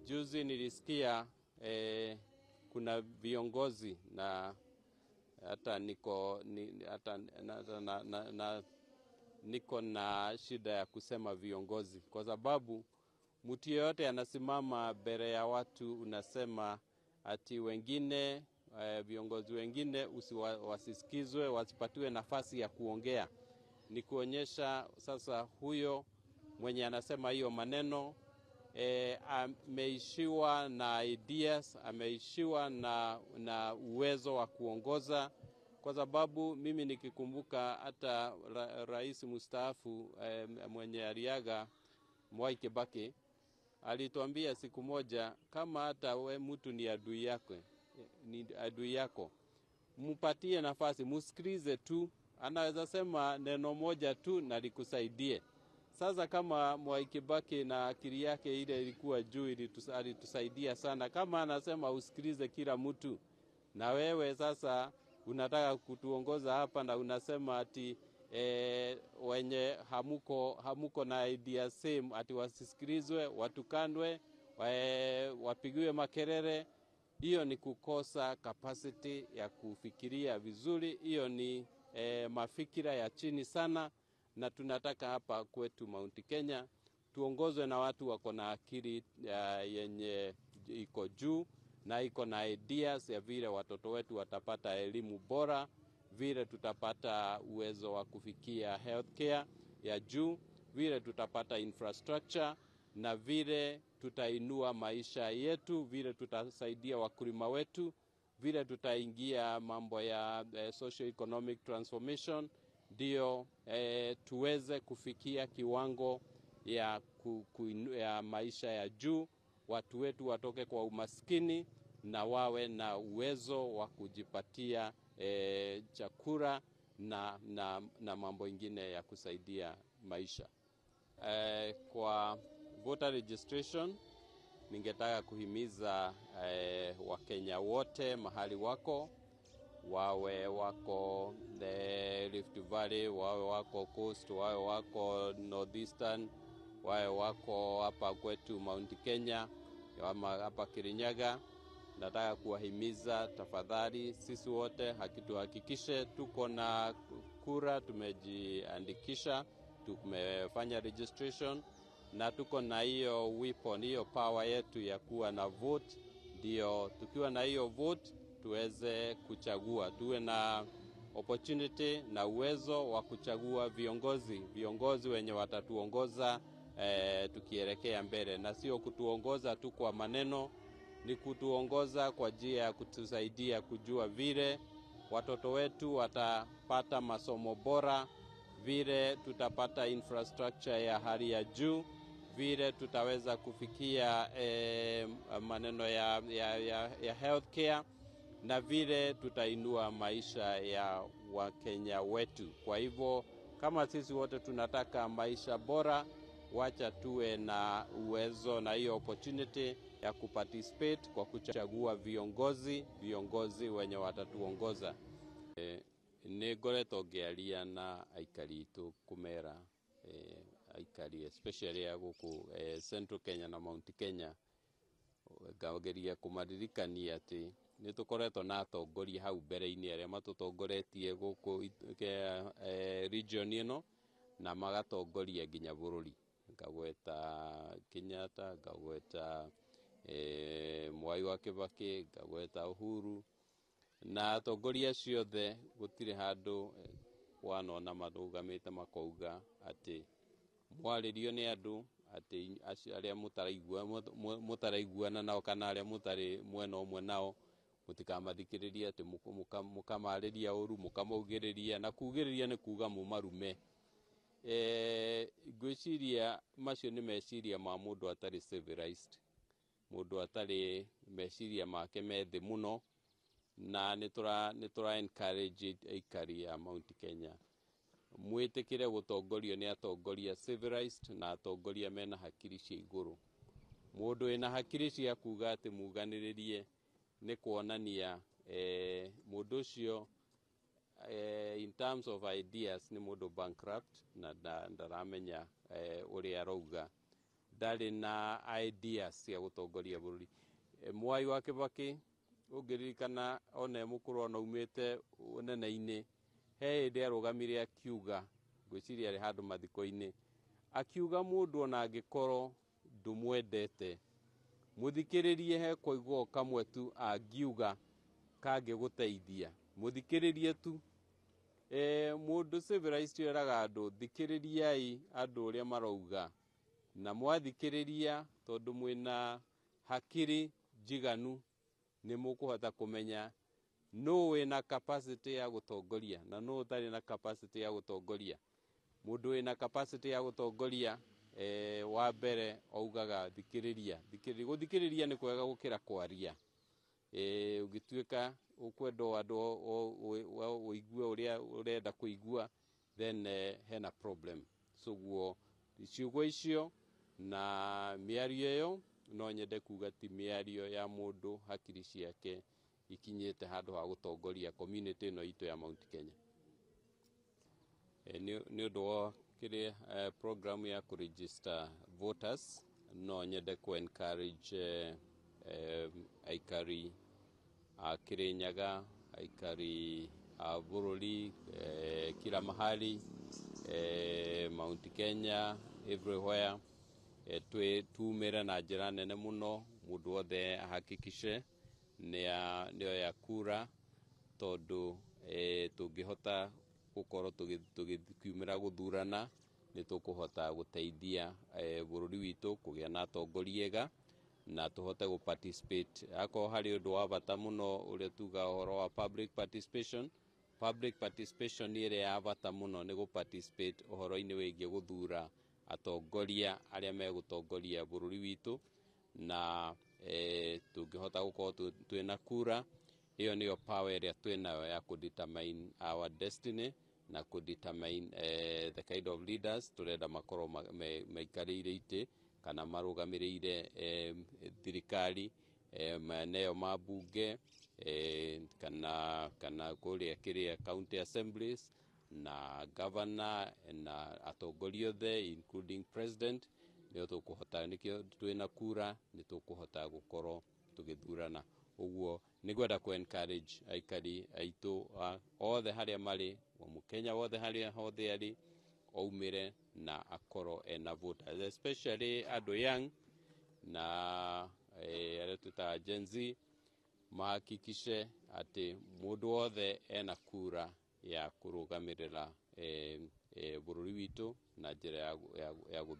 Juzi nilisikia kuna viongozi na hata niko na shida ya kusema viongozi, kwa sababu mtu yeyote anasimama mbele ya watu unasema ati wengine viongozi wengine wasisikizwe, wasipatiwe nafasi ya kuongea. Ni kuonyesha sasa huyo mwenye anasema hiyo maneno ameishiwa na ideas, ameishiwa na uwezo wa kuongoza, kwa sababu mimi nikikumbuka hata rais mstaafu mwenye aliaga Mwai Kibaki alituambia siku moja, kama hata we mtu ni adui yako, mpatie nafasi, musikilize tu, anaweza sema neno moja tu na likusaidie. Sasa kama Mwai Kibaki na akili yake ile ilikuwa juu, ilitusaidia sana. Kama anasema usikilize kila mtu, na wewe sasa unataka kutuongoza hapa na unasema ati wenye hamuko na idea same ati wasisikilizwe, watukanwe, wapigiwe makelele, hiyo ni kukosa capacity ya kufikiria vizuri. Hiyo ni mafikira ya chini sana, na tunataka hapa kwetu Mount Kenya tuongozwe na watu wako na akili yenye iko juu na iko na ideas ya vile watoto wetu watapata elimu bora, vile tutapata uwezo wa kufikia healthcare ya juu, vile tutapata infrastructure, na vile tutainua maisha yetu, vile tutasaidia wakulima wetu, vile tutaingia mambo ya socio-economic transformation, ndio tuweze kufikia kiwango ya maisha ya juu, watu wetu watoke kwa umaskini na wawe na uwezo wa kujipatia chakula na mambo ingine ya kusaidia maisha. Kwa voter registration, ningetaka kuhimiza Wakenya wote mahali wako, wawe wako the Rift Valley, wawe wako Coast, wawe wako Northeastern, wawe wako hapa kwetu Mount Kenya, hapa Kirinyaga. Nataka kuwahimiza tafadhali, sisi wote hakikishe tuko na kura, tumejiandikisha, tumefanya registration, na tuko na hiyo weapon, hiyo power yetu ya kuwa na vote. Ndio tukiwa na hiyo vote tuweze kuchagua, tuwe na opportunity na uwezo wa kuchagua viongozi wenye watatuongoza tukielekea mbele, na sio kutuongoza tu kwa maneno, ni kutuongoza kwa njia ya kutusaidia kujua vile watoto wetu watapata masomo bora, vile tutapata infrastructure ya hali ya juu, vile tutaweza kufikia maneno ya healthcare, na vile tutainua maisha ya Wakenya wetu. Kwa hivyo kama sisi wote tunataka maisha bora, wacha tuwe na uwezo na hiyo opportunity ya kuparticipate kwa kuchagua viongozi wenye watatuongoza. Ngoretwo ngiaria na aikari itu kumera aikari especially ya guku Central Kenya na Mount Kenya, ngageria kumaririkania ati nitukoretwo na atongoria hau mbere-ini aria matutongoretie guku region ino na magatongoria nginya bururi. Ngagweta Kenyatta, ngagweta Mwai wa Kibaki, ngagweta Uhuru, na atongoria ciothe gutire handu wanona marugamite makauga ati mwaririo ni andu ati aria mutaraiguana nao kana aria mutari mwena umwe nao mutikamathikiriria, ati mukamariria uru, mukamaugirirria, na kugiriria ni kuga mumarume. Ngwiciria macio ni meciria ma mundu atari civilized, mundu atari meciria make methi muno, na nitura encourage aikari ya Mount Kenya mwitikire gutongorio ni atongoria civilized na atongoria mena hakiri cia iguru. Mundu ena hakiri cia kuga ati muganiririe ni kuonania mundu ucio in terms of ideas ni mundu bankrupt na ndaramenya uria arauga. ndari na ideas cia gutongoria bururi. Mwai wa Kibaki ungiririkana ona mukuru ona umite nene-ini he hindi arugamire akiuga gwiciria ari handu mathiko-ini akiuga mundu ona angikorwo ndumwendete muthikiririe he koigwo kamwe tu angiuga kangiguteithia muthikiririe tu. Mundu civilized eraga andu thikiririai andu uria marauga na mwathikiriria tondu mwina hakiri jiganu ni mukuhota kumenya no wina capacity ya gutongoria na no utari na capacity ya gutongoria. Mundu wina capacity ya gutongoria wa mbere augaga thikiriria. Guthikiriria ni kwega gukira kwaria. Ugituika ukwenda andu uigue uria urenda kuigua then hena problem. So guo ciugo icio na miario iyo no nyende kuga ti miario ya mundu hakiri ciake ikinyete handu ha gutongoria community no itu ya Mount Kenya. Ni undu wa kiri program ya kuregister voters no nyende ku encourage aikari a Kirinyaga, aikari a bururi kila mahali, Mount Kenya, everywhere, tumira na njira nene muno. Mundu wothe ahakikishe nio ya kura tondu tungihota gukorwo tugikiumira guthurana ni tukuhota guteithia bururi witu kugia na atongoria ega na tuhote gu participate. Ako hari undu wa bata muno uria tuga uhoro wa public participation. Public participation ni ire ya bata muno ni gu participate uhoro-ini wigie guthura atongoria aria megutongoria bururi witu na tungihota gukorwo twina kura. Iyo niyo power iria twinayo ya kudetermine our destiny na kudetermine the kind of leaders turenda makorwo maikarire ite kana marugamiriire thirikari maeneo ma bunge kana kuria kiria county assemblies na governor na atongoria othe including president. Nio tukuhota nikio twina kura ni tukuhota gukorwo tugithurana. Uguo nigwenda ku encourage aikari aitu othe haria mari Mukenya wothe haria hothe ari oumire na akoro ena voters, especially andu young na aria tuta Gen Z mahakikishe ati mundu wothe ena kura ya kurugamirira bururi witu na njira ya